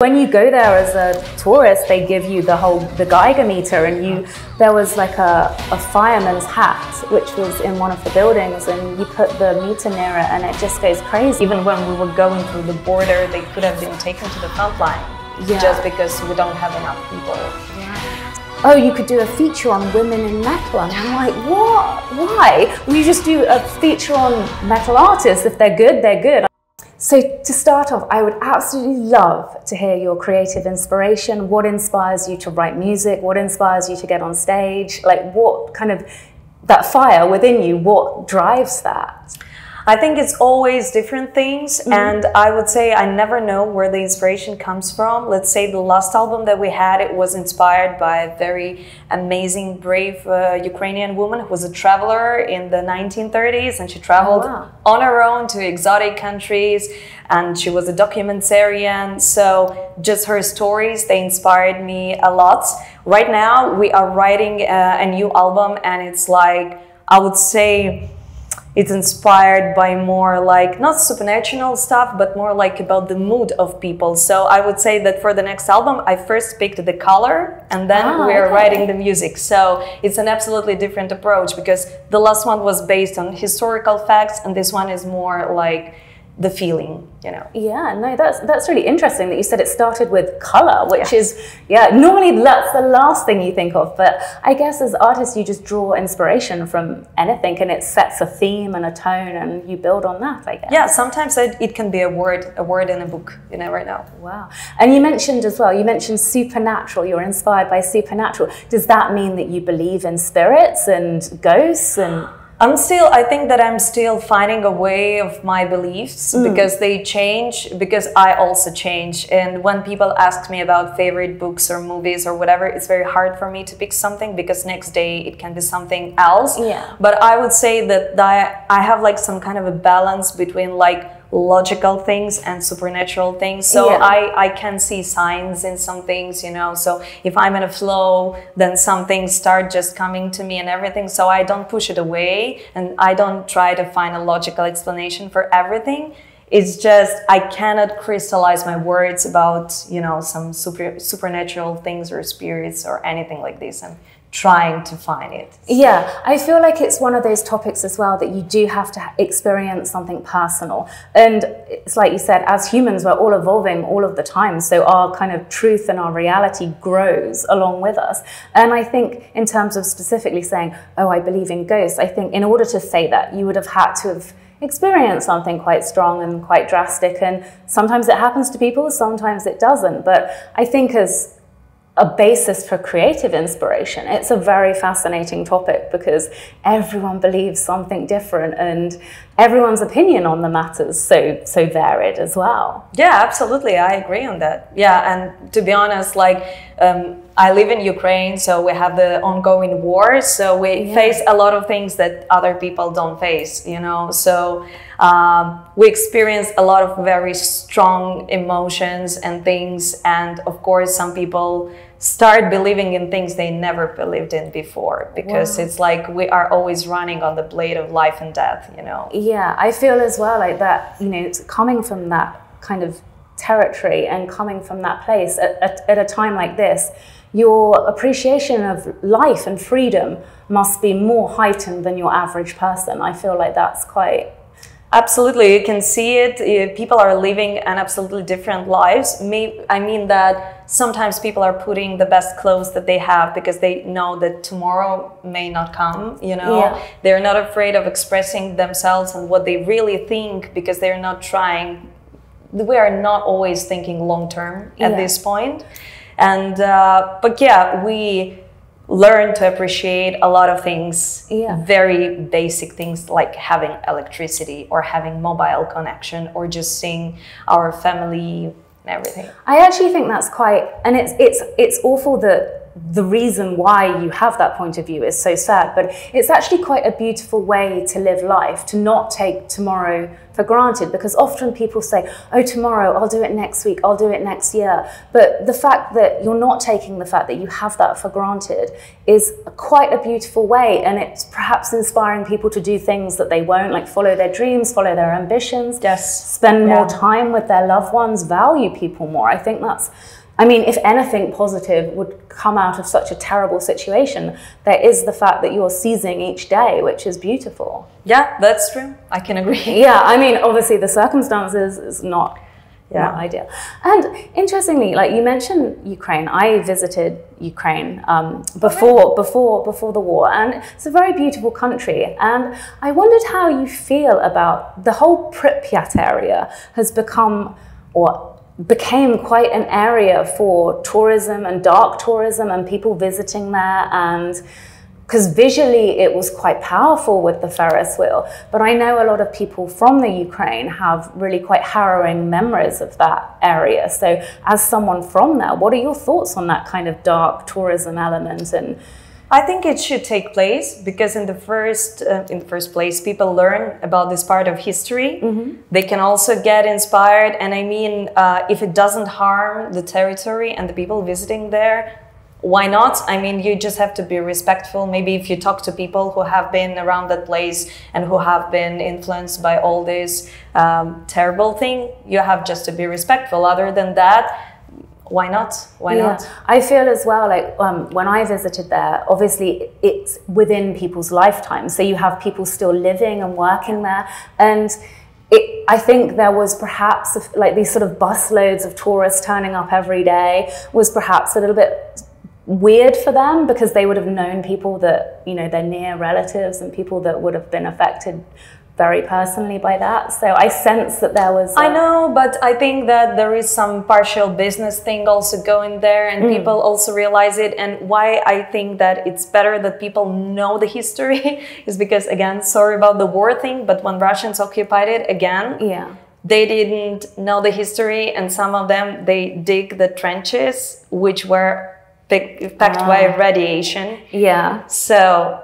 When you go there as a tourist, they give you the Geiger meter, and there was like a fireman's hat which was in one of the buildings, and you put the meter near it and it just goes crazy. Even when we were going through the border, they could have been taken to the front line, just because we don't have enough people. Oh, you could do a feature on women in metal. And I'm like, what? Why? Well, you just do a feature on metal artists. If they're good, they're good. So to start off, I would absolutely love to hear your creative inspiration. What inspires you to write music? What inspires you to get on stage? Like, what kind of, that fire within you, what drives that? I think it's always different things, and I would say I never know where the inspiration comes from. Let's say the last album that we had, it was inspired by a very amazing, brave Ukrainian woman who was a traveler in the 1930s, and she traveled on her own to exotic countries, and she was a documentarian. So just her stories, they inspired me a lot. Right now we are writing a new album, and it's like, I would say, it's inspired by more like, not supernatural stuff, but more like about the mood of people. So I would say that for the next album, I first picked the color, and then we're writing the music. So it's an absolutely different approach, because the last one was based on historical facts, and this one is more like the feeling, you know. Yeah, no, that's really interesting that you said it started with color, which is, normally that's the last thing you think of, but I guess as artists you just draw inspiration from anything, and it sets a theme and a tone, and you build on that, I guess. Yeah, sometimes it can be a word in a book, you never know. Wow. And you mentioned as well, you mentioned supernatural, you're inspired by supernatural. Does that mean that you believe in spirits and ghosts and... I think that I'm still finding a way of my beliefs, because they change, because I also change. And when people ask me about favorite books or movies or whatever, it's very hard for me to pick something, because next day it can be something else. Yeah. But I would say that I have like some kind of a balance between like logical things and supernatural things. So I can see signs in some things, you know. So if I'm in a flow, then some things start just coming to me and everything. So I don't push it away, and I don't try to find a logical explanation for everything. It's just I cannot crystallize my words about, you know, some supernatural things or spirits or anything like this. I'm trying to find it. Yeah, I feel like it's one of those topics as well that you do have to experience something personal. And it's like you said, as humans, we're all evolving all of the time. So our kind of truth and our reality grows along with us. And I think in terms of specifically saying, oh, I believe in ghosts, I think in order to say that, you would have had to have experienced something quite strong and quite drastic. And sometimes it happens to people, sometimes it doesn't. But I think as a basis for creative inspiration, it's a very fascinating topic, because everyone believes something different, and everyone's opinion on the matter is so varied as well. Yeah, absolutely, I agree on that. Yeah, and to be honest, like I live in Ukraine, so we have the ongoing war, so we face a lot of things that other people don't face, you know. So we experience a lot of very strong emotions and things, and of course some people start believing in things they never believed in before, because it's like we are always running on the blade of life and death, you know. Yeah, I feel as well like that, you know, it's coming from that kind of territory and coming from that place at a time like this, your appreciation of life and freedom must be more heightened than your average person. I feel like that's quite... Absolutely, you can see it. People are living an absolutely different lives. I mean that sometimes people are putting the best clothes that they have because they know that tomorrow may not come, you know. Yeah. They're not afraid of expressing themselves and what they really think, because they're not trying. We are not always thinking long term at this point. And but yeah, we learn to appreciate a lot of things, very basic things like having electricity or having mobile connection or just seeing our family and everything. I actually think that's quite, and it's awful that the reason why you have that point of view is so sad. But it's actually quite a beautiful way to live life, to not take tomorrow for granted, because often people say, oh, tomorrow, I'll do it next week, I'll do it next year. But the fact that you're not taking the fact that you have that for granted is quite a beautiful way, and it's perhaps inspiring people to do things that they won't, like follow their dreams, follow their ambitions, spend more time with their loved ones, value people more. I think that's, I mean, if anything positive would come out of such a terrible situation, there is the fact that you're seizing each day, which is beautiful. Yeah, that's true. I can agree. Yeah, I mean, obviously the circumstances is not ideal. And interestingly, like you mentioned Ukraine, I visited Ukraine before the war, and it's a very beautiful country. And I wondered how you feel about the whole Pripyat area has became quite an area for tourism and dark tourism and people visiting there, and because visually it was quite powerful with the Ferris wheel. But I know a lot of people from the Ukraine have really quite harrowing memories of that area. So as someone from there, what are your thoughts on that kind of dark tourism element? And I think it should take place because in the first place, people learn about this part of history. They can also get inspired. And I mean, if it doesn't harm the territory and the people visiting there, why not? I mean, you just have to be respectful. Maybe if you talk to people who have been around that place and who have been influenced by all this terrible thing, you have just to be respectful. Other than that, why not? Why not? I feel as well, like when I visited there, obviously it's within people's lifetime. So you have people still living and working there. And I think there was perhaps like these sort of busloads of tourists turning up every day was perhaps a little bit weird for them, because they would have known people that, you know, their near relatives and people that would have been affected very personally by that. So I sense that there was... I know, but I think that there is some partial business thing also going there, and people also realize it. And why I think that it's better that people know the history is because, again, sorry about the war thing, but when Russians occupied it again, they didn't know the history, and some of them, they dig the trenches, which were packed by radiation. So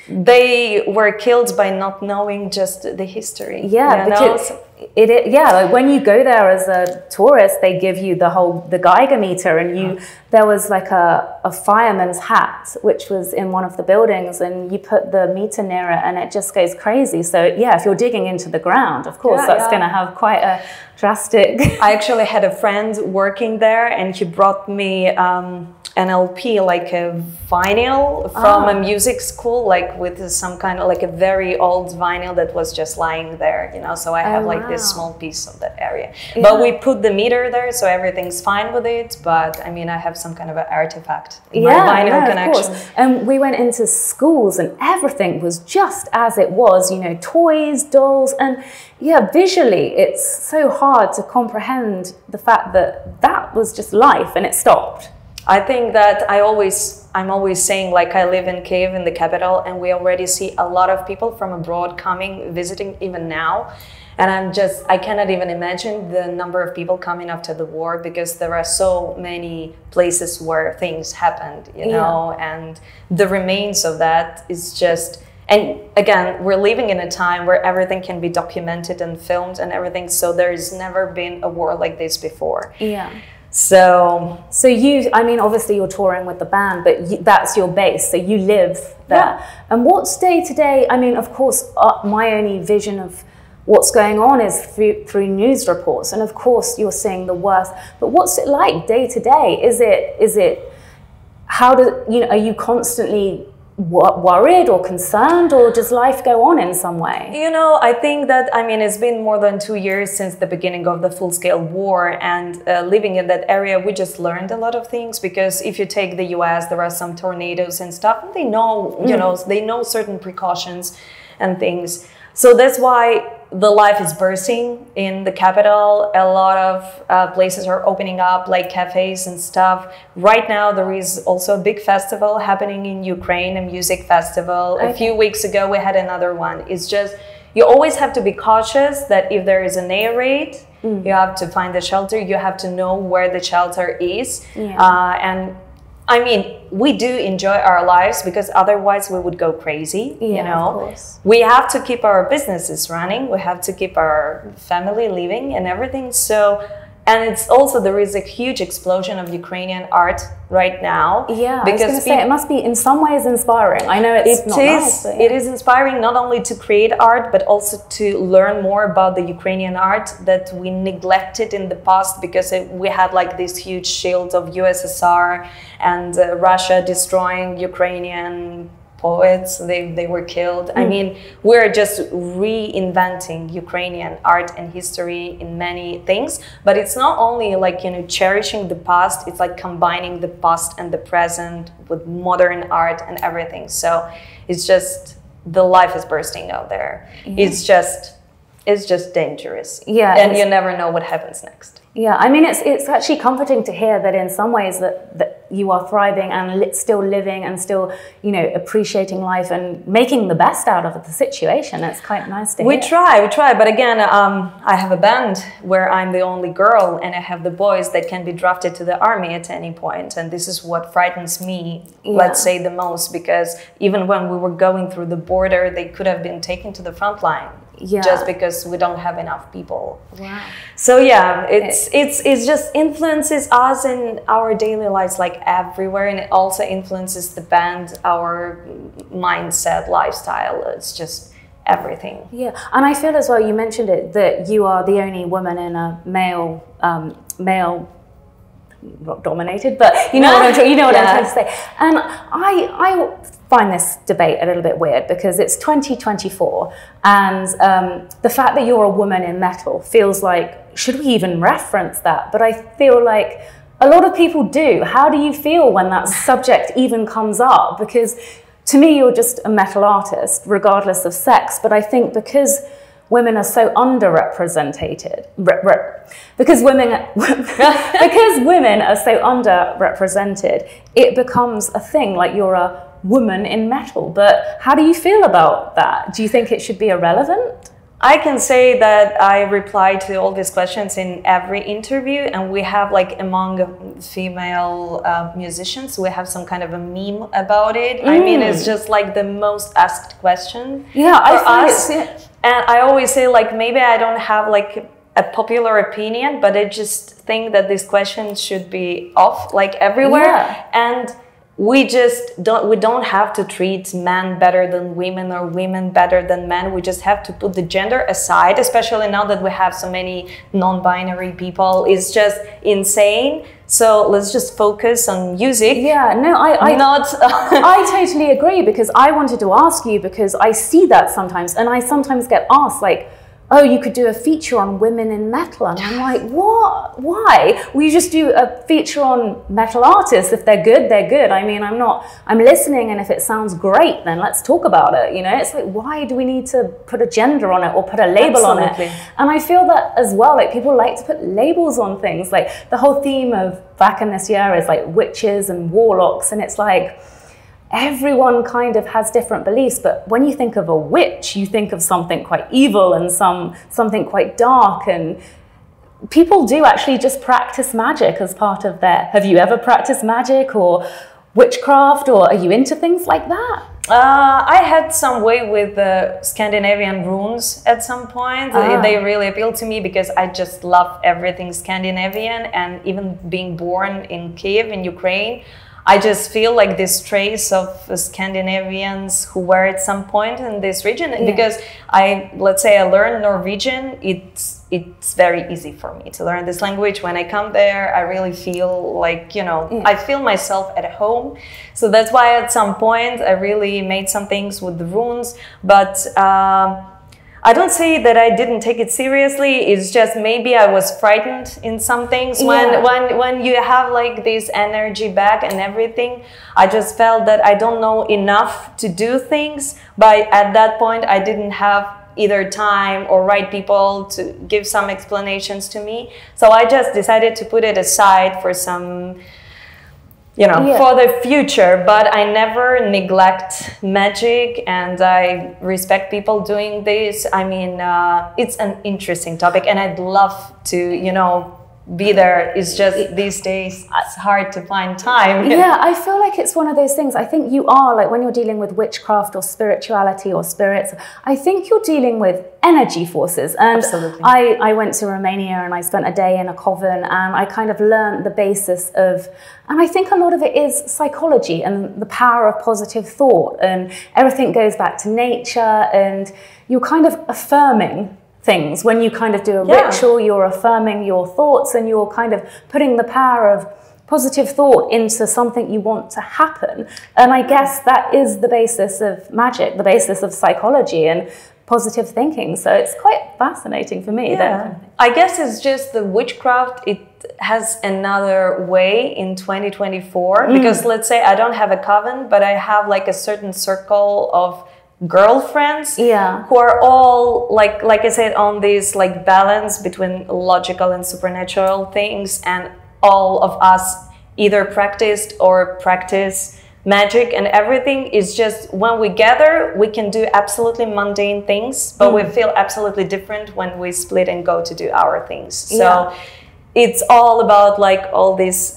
they were killed by not knowing just the history. Because like when you go there as a tourist, they give you the Geiger meter, and there was like a fireman's hat which was in one of the buildings, and you put the meter near it and it just goes crazy. So if you're digging into the ground, of course that's going to have quite a drastic... I actually had a friend working there, and he brought me an LP, like a vinyl from a music school, like with some kind of like a very old vinyl that was just lying there, you know. So I have like this small piece of that area. But we put the meter there, so everything's fine with it. But I mean, I have some kind of an artifact. My vinyl connection. And we went into schools, and everything was just as it was, you know, toys, dolls, and visually, it's so hard to comprehend the fact that that was just life and it stopped. I think that I'm always saying, like, I live in Kiev, in the capital, and we already see a lot of people from abroad coming, visiting even now. And I cannot even imagine the number of people coming after the war, because there are so many places where things happened, you know, and the remains of that is just... And again, we're living in a time where everything can be documented and filmed and everything. So there's never been a war like this before. So you, I mean, obviously you're touring with the band, but that's your base. So you live there. And what's day to day? I mean, of course, my only vision of what's going on is through news reports. And of course you're seeing the worst, but what's it like day to day? Is it, how do, you know, are you constantly worried or concerned, or does life go on in some way? You know, I think that, I mean, it's been more than 2 years since the beginning of the full-scale war, and living in that area, we just learned a lot of things, because if you take the US, there are some tornadoes and stuff, and they know, you know, they know certain precautions and things. So that's why the life is bursting in the capital. A lot of places are opening up, like cafes and stuff. Right now, there is also a big festival happening in Ukraine, a music festival. A few weeks ago, we had another one. It's just, you always have to be cautious that if there is an air raid, you have to find the shelter. You have to know where the shelter is. And I mean, we do enjoy our lives because otherwise we would go crazy, you know. Of course. We have to keep our businesses running. We have to keep our family living and everything. So, and it's also, there is a huge explosion of Ukrainian art right now. Yeah, because I was going to say, it must be in some ways inspiring. I know it's not nice, but yeah. It is inspiring not only to create art, but also to learn more about the Ukrainian art that we neglected in the past because we had like this huge shield of USSR and Russia destroying Ukrainian poets. They were killed. I mean, we're just reinventing Ukrainian art and history in many things, but it's not only like, you know, cherishing the past, it's like combining the past and the present with modern art and everything. So it's just, the life is bursting out there. It's just dangerous. Yeah. And you never know what happens next. Yeah, I mean, it's actually comforting to hear that in some ways that you are thriving and still living and still, you know, appreciating life and making the best out of the situation. It's quite nice to hear. We try. But again, I have a band where I'm the only girl and I have the boys that can be drafted to the army at any point. And this is what frightens me, let's say, the most, because even when we were going through the border, they could have been taken to the front line. Yeah. Just because we don't have enough people. Wow. So yeah, it's just influences us in our daily lives like everywhere, and it also influences the band, our mindset, lifestyle. It's just everything. Yeah, and I feel as well, you mentioned it, that you are the only woman in a male not dominated, but you know what I'm trying to say. And I find this debate a little bit weird because it's 2024, and the fact that you're a woman in metal feels like, should we even reference that? But I feel like a lot of people do. How do you feel when that subject even comes up? Because to me, you're just a metal artist, regardless of sex. But I think because women are so underrepresented, because women are so underrepresented, it becomes a thing, like you're a woman in metal. But how do you feel about that? Do you think it should be irrelevant? I can say that I reply to all these questions in every interview, and we have, like, among female musicians, we have some kind of a meme about it. I mean, it's just like the most asked question for us. And I always say, like, maybe I don't have like a popular opinion, but I just think that this question should be off, like, everywhere. And we don't have to treat men better than women or women better than men. We just have to put the gender aside, especially now that we have so many non-binary people. It's just insane. So let's just focus on music. Yeah, no, I totally agree, because I wanted to ask you, because I see that sometimes, and I sometimes get asked, like, oh, you could do a feature on women in metal. And I'm like, what? Why? We just do a feature on metal artists. If they're good, they're good. I mean, I'm listening, and if it sounds great, then let's talk about it. You know, it's like, why do we need to put a gender on it or put a label on it? And I feel that as well, like, people like to put labels on things. Like, the whole theme of Wacken this year is like witches and warlocks. And it's like, everyone kind of has different beliefs, but when you think of a witch, you think of something quite evil and something quite dark, and people do actually just practice magic as part of their... Have you ever practiced magic or witchcraft, or are you into things like that? I had some way with the Scandinavian runes at some point. They really appealed to me because I just love everything Scandinavian, and even being born in Kiev in Ukraine, I just feel like this trace of Scandinavians who were at some point in this region. Because let's say I learned Norwegian, it's very easy for me to learn this language. When I come there, I really feel like, you know, I feel myself at home. So that's why at some point I really made some things with the runes. But I don't say that I didn't take it seriously. It's just maybe I was frightened in some things. When you have like this energy back and everything, I just felt that I don't know enough to do things. But at that point, I didn't have either time or right people to give some explanations to me. So I just decided to put it aside for some... for the future, but I never neglect magic, and I respect people doing this. I mean, it's an interesting topic, and I'd love to, be there. It's just these days it's hard to find time. Yeah, I feel like it's one of those things. I think you are, like, when you're dealing with witchcraft or spirituality or spirits, I think you're dealing with energy forces. And Absolutely. I went to Romania and I spent a day in a coven, and I kind of learned the basis of, and I think a lot of it is psychology and the power of positive thought, and everything goes back to nature, and you're kind of affirming things. When you kind of do a ritual, you're affirming your thoughts, and you're kind of putting the power of positive thought into something you want to happen. And I guess that is the basis of magic, the basis of psychology and positive thinking. So it's quite fascinating for me. Yeah. I guess it's just the witchcraft, it has another way in 2024, because let's say I don't have a coven, but I have like a certain circle of girlfriends who are all like I said, on this like balance between logical and supernatural things, and all of us either practiced or practice magic, and everything is just, when we gather we can do absolutely mundane things, but we feel absolutely different when we split and go to do our things. So it's all about like all this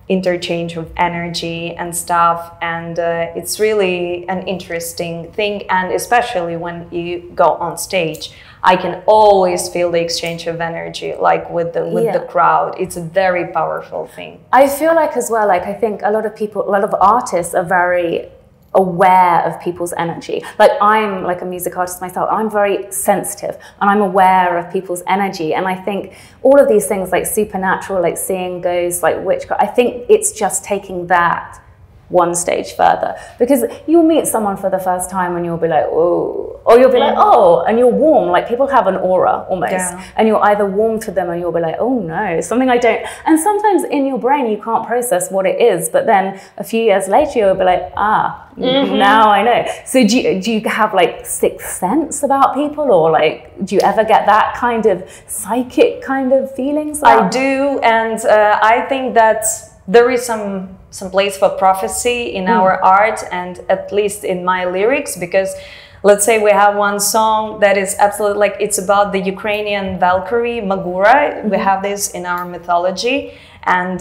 interchange of energy and stuff, and it's really an interesting thing. And especially when you go on stage, I can always feel the exchange of energy, like with the crowd. It's a very powerful thing. I feel like as well, like I think a lot of artists are very aware of people's energy. Like, I'm like a music artist myself, I'm very sensitive and I'm aware of people's energy. And I think all of these things, like supernatural, like seeing ghosts, like witchcraft, I think it's just taking that one stage further, because you'll meet someone for the first time and you'll be like, oh, or you'll be like, oh, and you're warm. Like, people have an aura almost, and you're either warm to them and you'll be like, oh no, something I don't. And sometimes in your brain you can't process what it is, but then a few years later you'll be like, now I know. So do you have like sixth sense about people, or like, do you ever get that kind of psychic kind of feelings? I do, and I think that there is some place for prophecy in our art, and at least in my lyrics, because let's say we have one song that is absolutely like, it's about the Ukrainian Valkyrie Magura. We have this in our mythology, and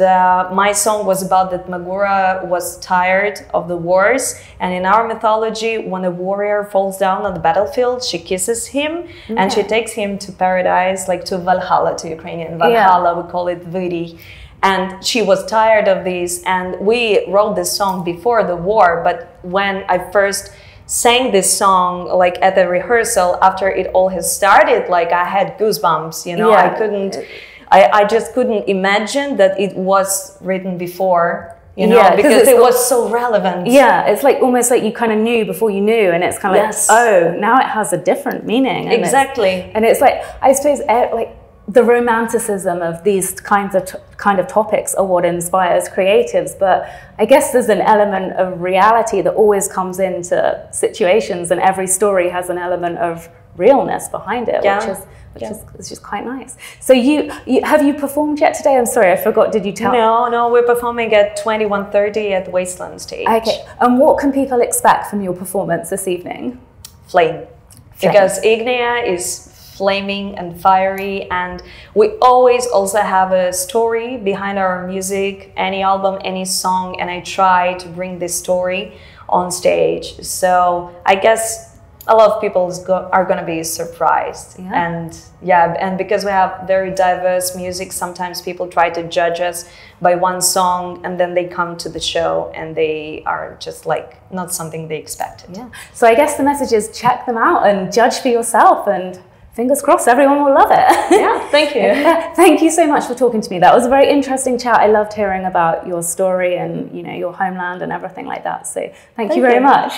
my song was about that Magura was tired of the wars, and in our mythology, when a warrior falls down on the battlefield, she kisses him and she takes him to paradise, like to Valhalla, to Ukrainian Valhalla, we call it Viri. And she was tired of this, and we wrote this song before the war, but when I first sang this song, like at the rehearsal, after it all has started, like I had goosebumps, you know. I just couldn't imagine that it was written before, you know, because it was so relevant. Yeah, it's like almost like you kind of knew before you knew, and it's kind of like, oh, now it has a different meaning. And it's like, I suppose, like, the romanticism of these kinds of topics are what inspires creatives, but I guess there's an element of reality that always comes into situations, and every story has an element of realness behind it, which is just quite nice. So you have you performed yet today? I'm sorry, I forgot. Did you tell? No, we're performing at 21:30 at the Wasteland stage. Okay, and what can people expect from your performance this evening? Flame. Because Ignea is flaming and fiery, and we always also have a story behind our music, any album, any song, and I try to bring this story on stage. So I guess a lot of people are going to be surprised. And because we have very diverse music, sometimes people try to judge us by one song, and then they come to the show and they are just like not something they expected. So I guess the message is, check them out and judge for yourself, and fingers crossed, everyone will love it. Thank you. Thank you so much for talking to me. That was a very interesting chat. I loved hearing about your story and, you know, your homeland and everything like that. So thank you very much.